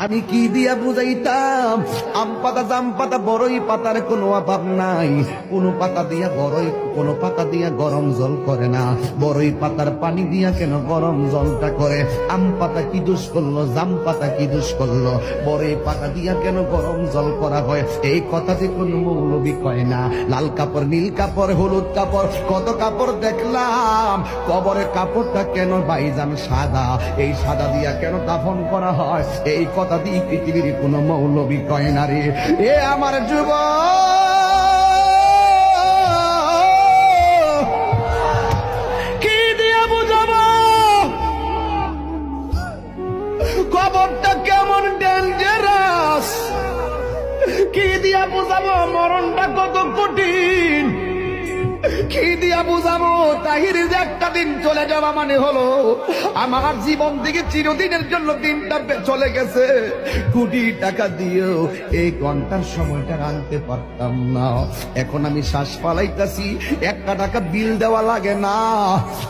আমি কি দিয়া বুঝাইতাম? আম পাতা, জাম পাতা, বড়ই পাতার কোনো অভাব নাই। কোন পাতা দিয়া বড়ই, কোন পাতা দিয়া গরম জল করে না। বড়ই পাতার পানি দিয়া কেন গরম জলটা করে? আম পাতা কি দোষ করলো? জাম পাতা কি দোষ করলো? বড়ই পাতা দিয়া কেন গরম জল করা হয়? এই কথাতে কোনো মৌলবি কয় না। লাল কাপড়, নীল কাপড়, হলুদ কাপড়, কত কাপড় দেখলাম। কবরের কাপড়টা কেন ভাইজান সাদা? এই সাদা দিয়া কেন দাফন করা হয়? এই কথা দিয়ে পৃথিবীর কোনো মৌলবি কয় না রে। এ আমার যুবক, কি দিয়া বুঝাবো কবরটা কেমন ডেঞ্জারাস? কি দিয়া বুঝাবো মরণটা কত কঠিন? কি দিয়া বুঝাবো তাহির যে একটা দিন চলে যাওয়া মানে হলো আমার জীবন থেকে চিরদিনের জন্য দিনটা চলে গেছে। কোটি টাকা দিয়েও এই ঘন্টার সময়টা আনতে পারতাম না। এখন আমি শ্বাস ফালাইতেছি, একটা টাকা বিল দেওয়া লাগে না।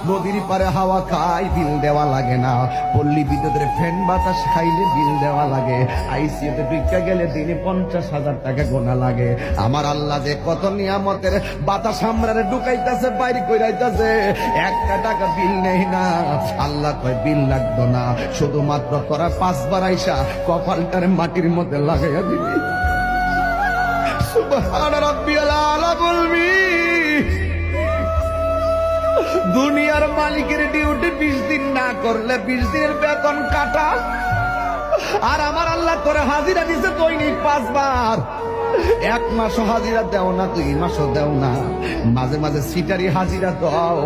নদীর পারে হাওয়া খাই, বিল দেওয়া লাগে না। পল্লী বিদ্যুতের ফ্যান বাতাস খাইলে বিল দেওয়া লাগে। আইসিইউতে ঢুকে গেলে দিনে 50,000 টাকা গোনা লাগে। আমার আল্লাহ যে কত নিয়ামতের বাতাস আমরা ঢুকাইতেছে, বাইরে কইরাইতেছে, একটা টাকা বিল নেই না। আল্লাহ কয় বিল লাগতো না, শুধুমাত্র তোরা 5 বার আইসা কপালটারে মাটির মধ্যে লাগাইয়া দিবি। সুবহান রাব্বিয়াল আলা বলবি। দুনিয়ার মালিকের ডিউটি 20 দিন না করলে 20 দিনের বেতন কাটা। আর আমার আল্লাহ তোরে হাজিরা দিছে দৈনিক 5 বার। 1 মাসও হাজিরা দেও না, 2 মাসও দেও না, মাঝে মাঝে সিটারি হাজিরা দাও।